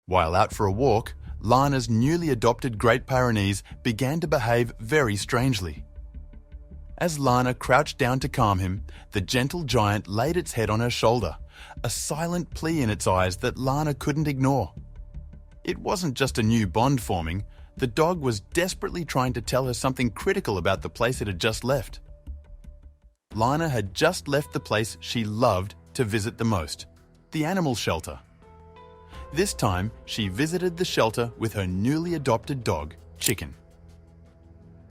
While out for a walk, Lana's newly adopted Great Pyrenees began to behave very strangely. As Lana crouched down to calm him, the gentle giant laid its head on her shoulder, a silent plea in its eyes that Lana couldn't ignore. It wasn't just a new bond forming, the dog was desperately trying to tell her something critical about the place it had just left. Lana had just left the place she loved to visit the most, the animal shelter. This time, she visited the shelter with her newly adopted dog, Chicken.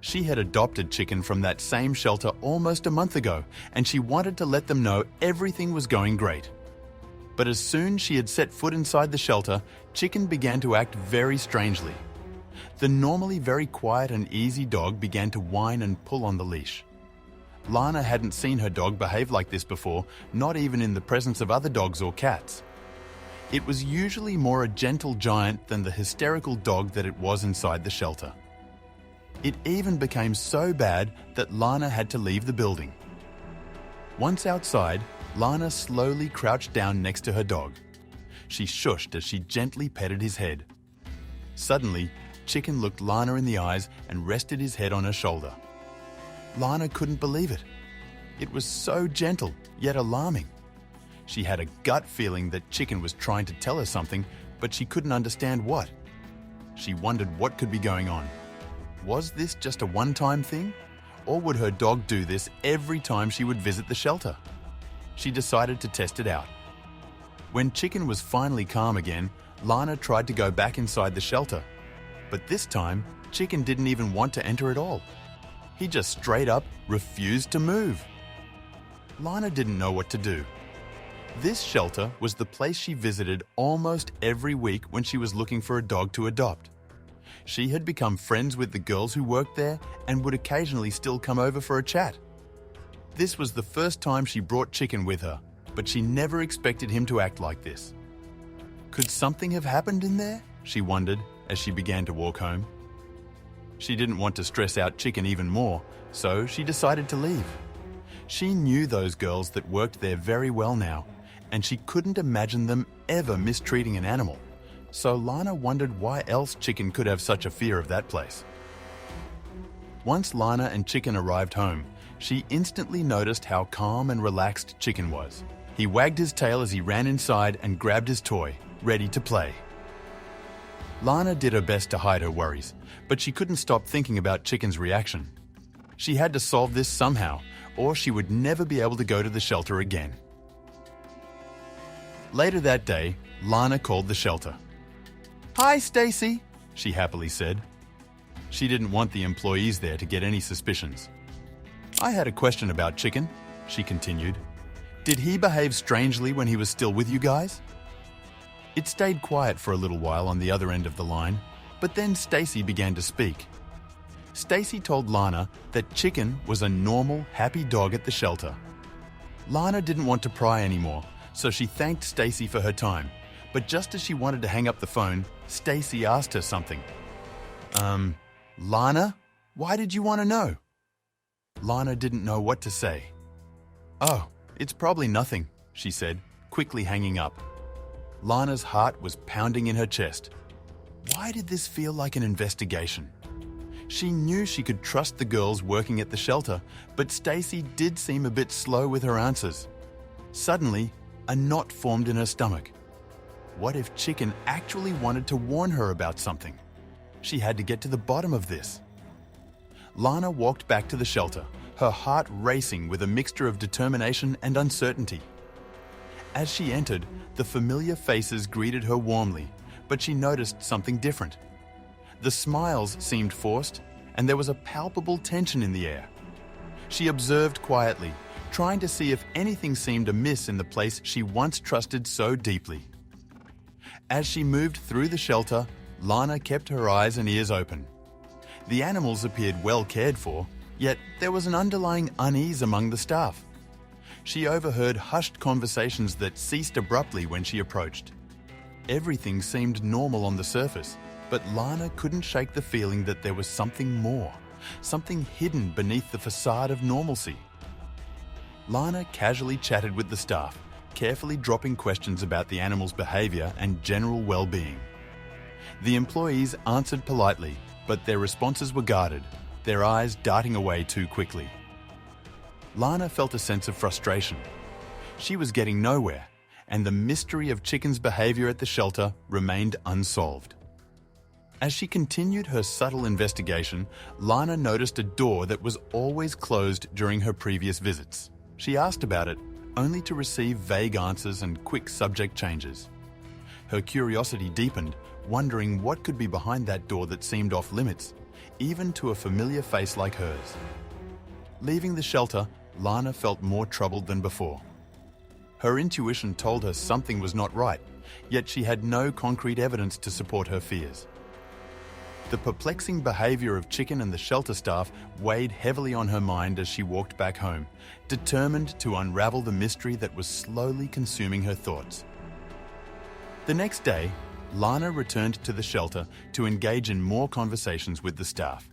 She had adopted Chicken from that same shelter almost a month ago, and she wanted to let them know everything was going great. But as soon as she had set foot inside the shelter, Chicken began to act very strangely. The normally very quiet and easy dog began to whine and pull on the leash. Lana hadn't seen her dog behave like this before, not even in the presence of other dogs or cats. It was usually more a gentle giant than the hysterical dog that it was inside the shelter. It even became so bad that Lana had to leave the building. Once outside, Lana slowly crouched down next to her dog. She shushed as she gently petted his head. Suddenly, Chicken looked Lana in the eyes and rested his head on her shoulder. Lana couldn't believe it. It was so gentle, yet alarming. She had a gut feeling that Chicken was trying to tell her something, but she couldn't understand what. She wondered what could be going on. Was this just a one-time thing? Or would her dog do this every time she would visit the shelter? She decided to test it out. When Chicken was finally calm again, Lana tried to go back inside the shelter. But this time, Chicken didn't even want to enter at all. He just straight up refused to move. Lana didn't know what to do. This shelter was the place she visited almost every week when she was looking for a dog to adopt. She had become friends with the girls who worked there and would occasionally still come over for a chat. This was the first time she brought Chicken with her, but she never expected him to act like this. Could something have happened in there? She wondered as she began to walk home. She didn't want to stress out Chicken even more, so she decided to leave. She knew those girls that worked there very well now, and she couldn't imagine them ever mistreating an animal. So Lana wondered why else Chicken could have such a fear of that place. Once Lana and Chicken arrived home, she instantly noticed how calm and relaxed Chicken was. He wagged his tail as he ran inside and grabbed his toy, ready to play. Lana did her best to hide her worries, but she couldn't stop thinking about Chicken's reaction. She had to solve this somehow, or she would never be able to go to the shelter again. Later that day, Lana called the shelter. "Hi, Stacy," she happily said. She didn't want the employees there to get any suspicions. "I had a question about Chicken," she continued. "Did he behave strangely when he was still with you guys?" It stayed quiet for a little while on the other end of the line, but then Stacy began to speak. Stacy told Lana that Chicken was a normal, happy dog at the shelter. Lana didn't want to pry anymore, so she thanked Stacy for her time. But just as she wanted to hang up the phone, Stacy asked her something. Lana, why did you want to know?" Lana didn't know what to say. "Oh, it's probably nothing," she said, quickly hanging up. Lana's heart was pounding in her chest. Why did this feel like an investigation? She knew she could trust the girls working at the shelter, but Stacy did seem a bit slow with her answers. Suddenly, a knot formed in her stomach. What if Chicken actually wanted to warn her about something? She had to get to the bottom of this. Lana walked back to the shelter, her heart racing with a mixture of determination and uncertainty. As she entered, the familiar faces greeted her warmly, but she noticed something different. The smiles seemed forced, and there was a palpable tension in the air. She observed quietly, trying to see if anything seemed amiss in the place she once trusted so deeply. As she moved through the shelter, Lana kept her eyes and ears open. The animals appeared well cared for, yet there was an underlying unease among the staff. She overheard hushed conversations that ceased abruptly when she approached. Everything seemed normal on the surface, but Lana couldn't shake the feeling that there was something more, something hidden beneath the facade of normalcy. Lana casually chatted with the staff, carefully dropping questions about the animal's behavior and general well-being. The employees answered politely, but their responses were guarded, their eyes darting away too quickly. Lana felt a sense of frustration. She was getting nowhere, and the mystery of Chicken's behavior at the shelter remained unsolved. As she continued her subtle investigation, Lana noticed a door that was always closed during her previous visits. She asked about it, only to receive vague answers and quick subject changes. Her curiosity deepened, wondering what could be behind that door that seemed off limits, even to a familiar face like hers. Leaving the shelter, Lana felt more troubled than before. Her intuition told her something was not right, yet she had no concrete evidence to support her fears. The perplexing behavior of Chicken and the shelter staff weighed heavily on her mind as she walked back home, determined to unravel the mystery that was slowly consuming her thoughts. The next day, Lana returned to the shelter to engage in more conversations with the staff.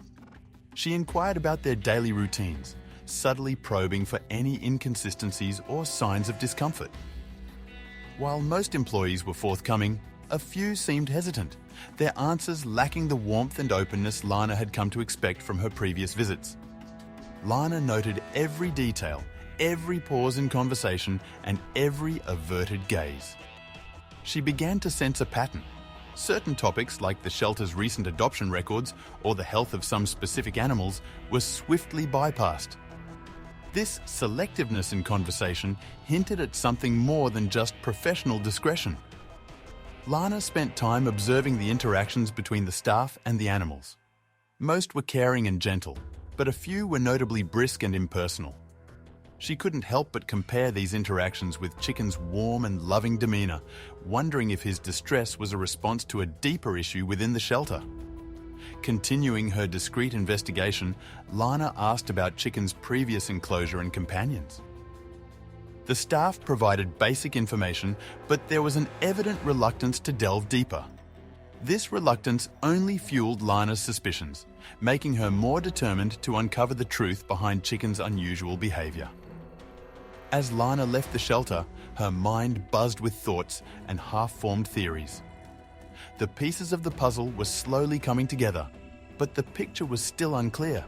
She inquired about their daily routines, subtly probing for any inconsistencies or signs of discomfort. While most employees were forthcoming, a few seemed hesitant, their answers lacking the warmth and openness Lana had come to expect from her previous visits. Lana noted every detail, every pause in conversation, and every averted gaze. She began to sense a pattern. Certain topics, like the shelter's recent adoption records or the health of some specific animals, were swiftly bypassed. This selectiveness in conversation hinted at something more than just professional discretion. Lana spent time observing the interactions between the staff and the animals. Most were caring and gentle, but a few were notably brisk and impersonal. She couldn't help but compare these interactions with Chicken's warm and loving demeanor, wondering if his distress was a response to a deeper issue within the shelter. Continuing her discreet investigation, Lana asked about Chicken's previous enclosure and companions. The staff provided basic information, but there was an evident reluctance to delve deeper. This reluctance only fueled Lana's suspicions, making her more determined to uncover the truth behind Chicken's unusual behavior. As Lana left the shelter, her mind buzzed with thoughts and half-formed theories. The pieces of the puzzle were slowly coming together, but the picture was still unclear.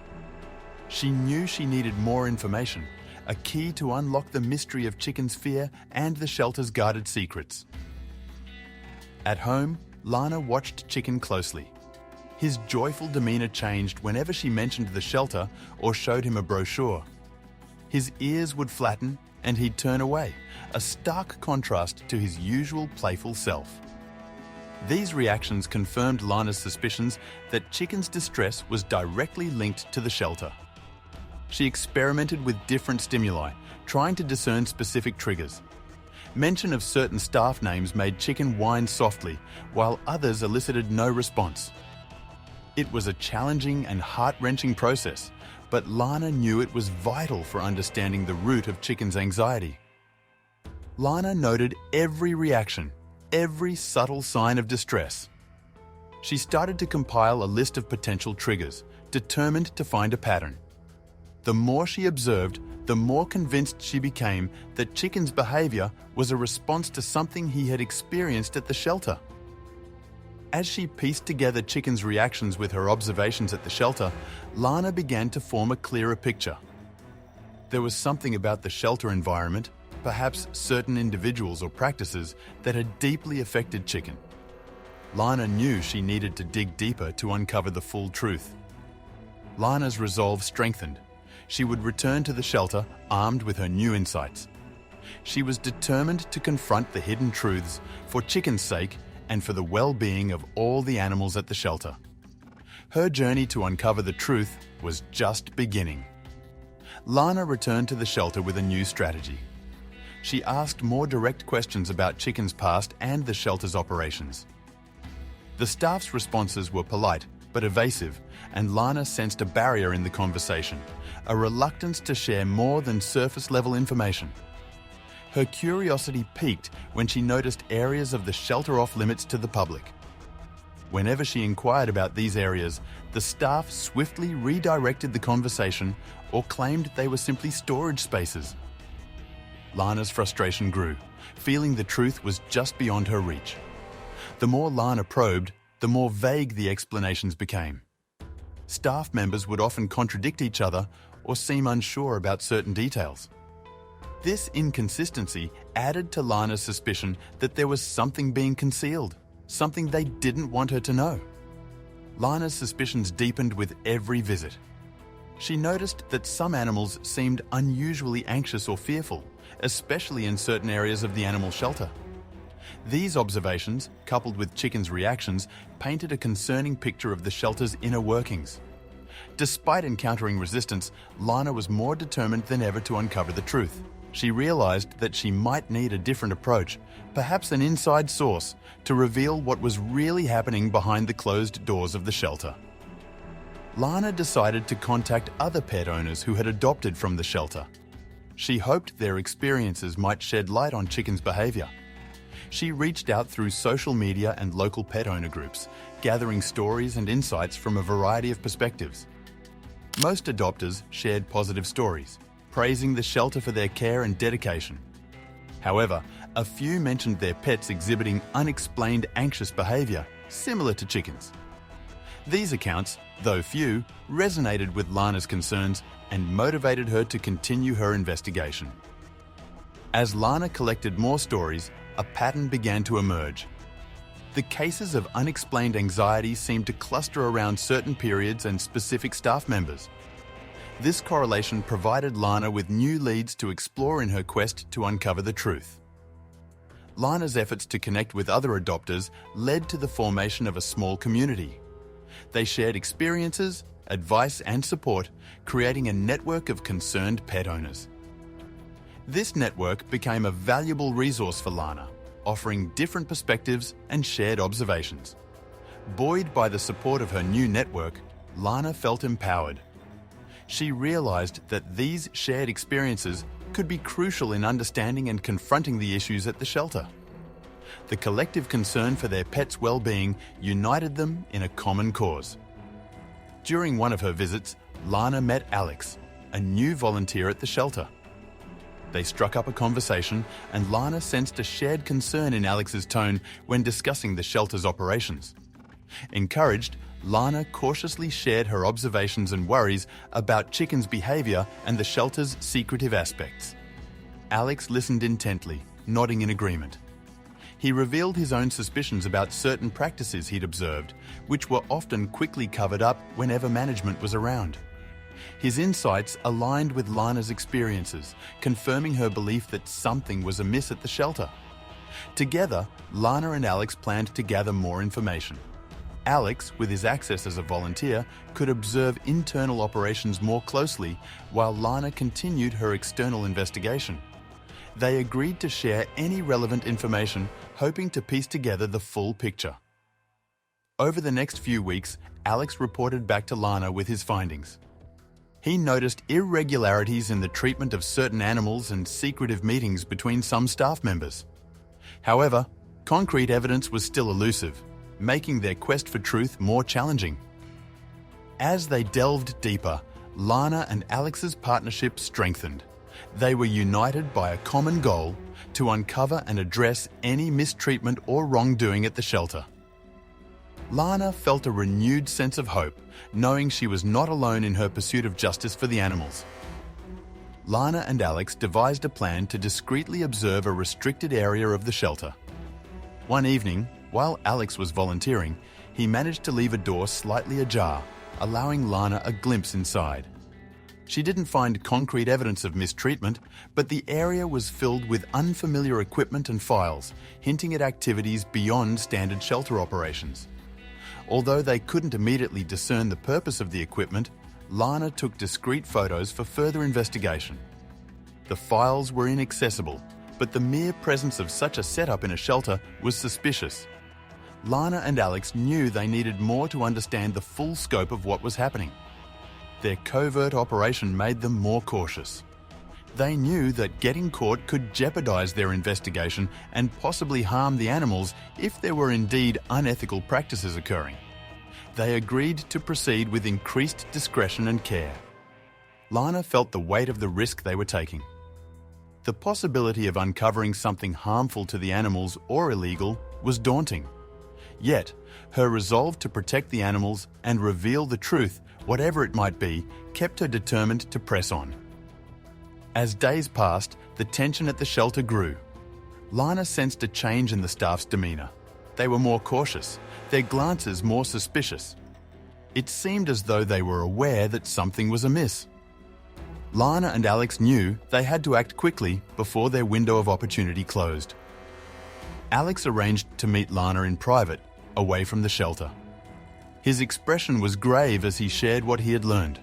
She knew she needed more information, a key to unlock the mystery of Chicken's fear and the shelter's guarded secrets. At home, Lana watched Chicken closely. His joyful demeanor changed whenever she mentioned the shelter or showed him a brochure. His ears would flatten and he'd turn away, a stark contrast to his usual playful self. These reactions confirmed Lana's suspicions that Chicken's distress was directly linked to the shelter. She experimented with different stimuli, trying to discern specific triggers. Mention of certain staff names made Chicken whine softly, while others elicited no response. It was a challenging and heart-wrenching process, but Lana knew it was vital for understanding the root of Chicken's anxiety. Lana noted every reaction, every subtle sign of distress. She started to compile a list of potential triggers, determined to find a pattern. The more she observed, the more convinced she became that Chicken's behavior was a response to something he had experienced at the shelter. As she pieced together Chicken's reactions with her observations at the shelter, Lana began to form a clearer picture. There was something about the shelter environment, perhaps certain individuals or practices, that had deeply affected Chicken. Lana knew she needed to dig deeper to uncover the full truth. Lana's resolve strengthened. She would return to the shelter armed with her new insights. She was determined to confront the hidden truths for Chicken's sake and for the well-being of all the animals at the shelter. Her journey to uncover the truth was just beginning. Lana returned to the shelter with a new strategy. She asked more direct questions about Chicken's past and the shelter's operations. The staff's responses were polite but evasive, and Lana sensed a barrier in the conversation, a reluctance to share more than surface-level information. Her curiosity piqued when she noticed areas of the shelter off-limits to the public. Whenever she inquired about these areas, the staff swiftly redirected the conversation or claimed they were simply storage spaces. Lana's frustration grew, feeling the truth was just beyond her reach. The more Lana probed, the more vague the explanations became. Staff members would often contradict each other or seem unsure about certain details. This inconsistency added to Lana's suspicion that there was something being concealed, something they didn't want her to know. Lana's suspicions deepened with every visit. She noticed that some animals seemed unusually anxious or fearful, especially in certain areas of the animal shelter. These observations, coupled with Chicken's reactions, painted a concerning picture of the shelter's inner workings. Despite encountering resistance, Lana was more determined than ever to uncover the truth. She realized that she might need a different approach, perhaps an inside source, to reveal what was really happening behind the closed doors of the shelter. Lana decided to contact other pet owners who had adopted from the shelter. She hoped their experiences might shed light on Chicken's behavior. She reached out through social media and local pet owner groups, gathering stories and insights from a variety of perspectives. Most adopters shared positive stories, praising the shelter for their care and dedication. However, a few mentioned their pets exhibiting unexplained anxious behavior, similar to Chicken's. These accounts, though few, resonated with Lana's concerns and motivated her to continue her investigation. As Lana collected more stories, a pattern began to emerge. The cases of unexplained anxiety seemed to cluster around certain periods and specific staff members. This correlation provided Lana with new leads to explore in her quest to uncover the truth. Lana's efforts to connect with other adopters led to the formation of a small community. They shared experiences, advice, and support, creating a network of concerned pet owners. This network became a valuable resource for Lana, offering different perspectives and shared observations. Buoyed by the support of her new network, Lana felt empowered. She realized that these shared experiences could be crucial in understanding and confronting the issues at the shelter. The collective concern for their pets' well-being united them in a common cause. During one of her visits, Lana met Alex, a new volunteer at the shelter. They struck up a conversation, and Lana sensed a shared concern in Alex's tone when discussing the shelter's operations. Encouraged, Lana cautiously shared her observations and worries about Chicken's behavior and the shelter's secretive aspects. Alex listened intently, nodding in agreement. He revealed his own suspicions about certain practices he'd observed, which were often quickly covered up whenever management was around. His insights aligned with Lana's experiences, confirming her belief that something was amiss at the shelter. Together, Lana and Alex planned to gather more information. Alex, with his access as a volunteer, could observe internal operations more closely, while Lana continued her external investigation. They agreed to share any relevant information, hoping to piece together the full picture. Over the next few weeks, Alex reported back to Lana with his findings. He noticed irregularities in the treatment of certain animals and secretive meetings between some staff members. However, concrete evidence was still elusive, making their quest for truth more challenging. As they delved deeper, Lana and Alex's partnership strengthened. They were united by a common goal to uncover and address any mistreatment or wrongdoing at the shelter. Lana felt a renewed sense of hope, knowing she was not alone in her pursuit of justice for the animals. Lana and Alex devised a plan to discreetly observe a restricted area of the shelter. One evening, while Alex was volunteering, he managed to leave a door slightly ajar, allowing Lana a glimpse inside. She didn't find concrete evidence of mistreatment, but the area was filled with unfamiliar equipment and files, hinting at activities beyond standard shelter operations. Although they couldn't immediately discern the purpose of the equipment, Lana took discreet photos for further investigation. The files were inaccessible, but the mere presence of such a setup in a shelter was suspicious. Lana and Alex knew they needed more to understand the full scope of what was happening. Their covert operation made them more cautious. They knew that getting caught could jeopardize their investigation and possibly harm the animals if there were indeed unethical practices occurring. They agreed to proceed with increased discretion and care. Lana felt the weight of the risk they were taking. The possibility of uncovering something harmful to the animals or illegal was daunting. Yet, her resolve to protect the animals and reveal the truth, whatever it might be, kept her determined to press on. As days passed, the tension at the shelter grew. Lana sensed a change in the staff's demeanour. They were more cautious, their glances more suspicious. It seemed as though they were aware that something was amiss. Lana and Alex knew they had to act quickly before their window of opportunity closed. Alex arranged to meet Lana in private, away from the shelter. His expression was grave as he shared what he had learned.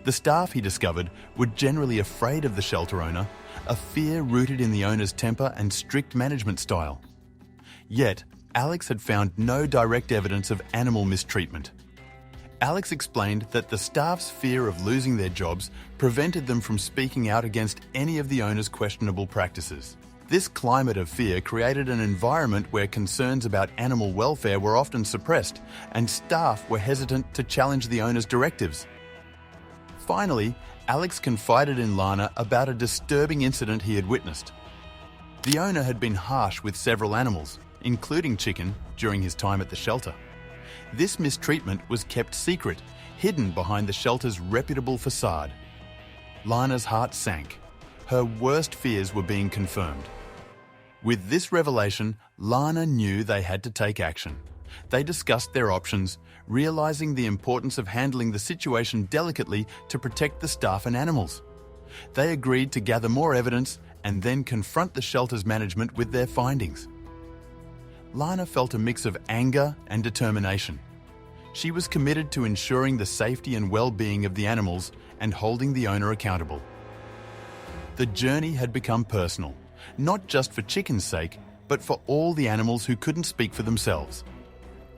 The staff, he discovered, were generally afraid of the shelter owner, a fear rooted in the owner's temper and strict management style. Yet, Alex had found no direct evidence of animal mistreatment. Alex explained that the staff's fear of losing their jobs prevented them from speaking out against any of the owner's questionable practices. This climate of fear created an environment where concerns about animal welfare were often suppressed and staff were hesitant to challenge the owner's directives. Finally, Alex confided in Lana about a disturbing incident he had witnessed. The owner had been harsh with several animals, including Chicken, during his time at the shelter. This mistreatment was kept secret, hidden behind the shelter's reputable facade. Lana's heart sank. Her worst fears were being confirmed. With this revelation, Lana knew they had to take action. They discussed their options, realizing the importance of handling the situation delicately to protect the staff and animals. They agreed to gather more evidence and then confront the shelter's management with their findings. Lana felt a mix of anger and determination. She was committed to ensuring the safety and well-being of the animals and holding the owner accountable. The journey had become personal, not just for Chicken's sake, but for all the animals who couldn't speak for themselves.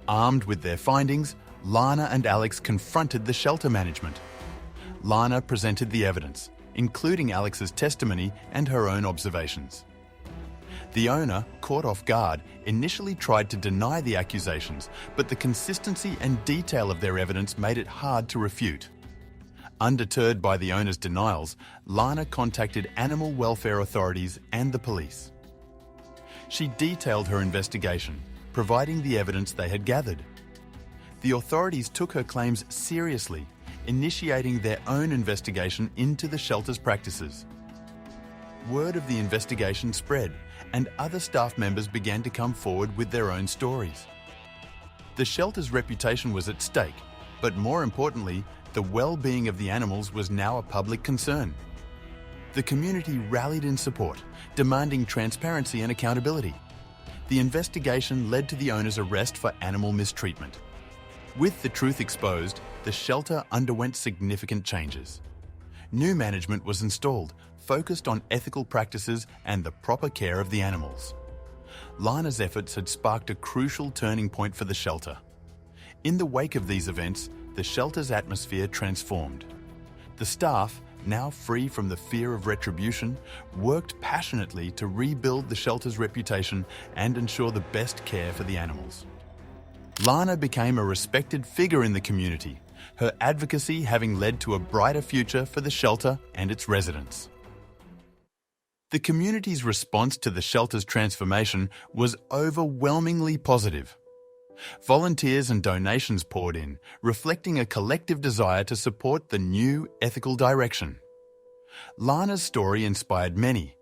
Armed with their findings, Lana and Alex confronted the shelter management. Lana presented the evidence, including Alex's testimony and her own observations. The owner, caught off guard, initially tried to deny the accusations, but the consistency and detail of their evidence made it hard to refute. Undeterred by the owner's denials, Lana contacted animal welfare authorities and the police. She detailed her investigation, providing the evidence they had gathered. The authorities took her claims seriously, initiating their own investigation into the shelter's practices. Word of the investigation spread, and other staff members began to come forward with their own stories. The shelter's reputation was at stake, but more importantly, the well-being of the animals was now a public concern. The community rallied in support, demanding transparency and accountability. The investigation led to the owner's arrest for animal mistreatment. With the truth exposed, the shelter underwent significant changes. New management was installed, focused on ethical practices and the proper care of the animals. Lana's efforts had sparked a crucial turning point for the shelter. In the wake of these events, the shelter's atmosphere transformed. The staff, now free from the fear of retribution, worked passionately to rebuild the shelter's reputation and ensure the best care for the animals. Lana became a respected figure in the community, her advocacy having led to a brighter future for the shelter and its residents. The community's response to the shelter's transformation was overwhelmingly positive. Volunteers and donations poured in, reflecting a collective desire to support the new ethical direction. Lana's story inspired many,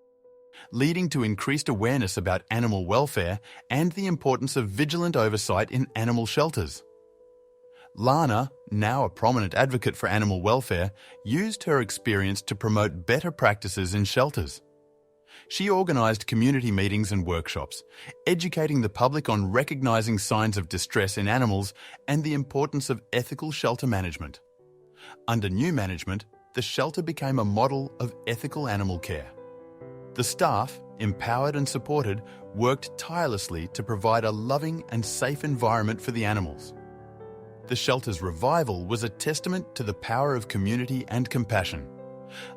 leading to increased awareness about animal welfare and the importance of vigilant oversight in animal shelters. Lana, now a prominent advocate for animal welfare, used her experience to promote better practices in shelters. She organised community meetings and workshops, educating the public on recognising signs of distress in animals and the importance of ethical shelter management. Under new management, the shelter became a model of ethical animal care. The staff, empowered and supported, worked tirelessly to provide a loving and safe environment for the animals. The shelter's revival was a testament to the power of community and compassion.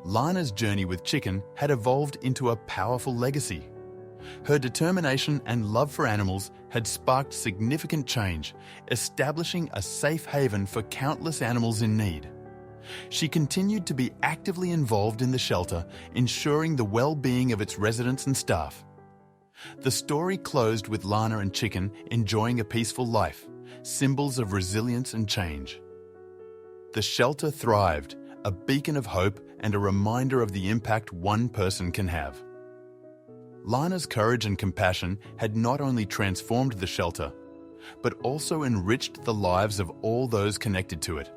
Lana's journey with Chicken had evolved into a powerful legacy. Her determination and love for animals had sparked significant change, establishing a safe haven for countless animals in need. She continued to be actively involved in the shelter, ensuring the well-being of its residents and staff. The story closed with Lana and Chicken enjoying a peaceful life, symbols of resilience and change. The shelter thrived, a beacon of hope and a reminder of the impact one person can have. Lana's courage and compassion had not only transformed the shelter, but also enriched the lives of all those connected to it.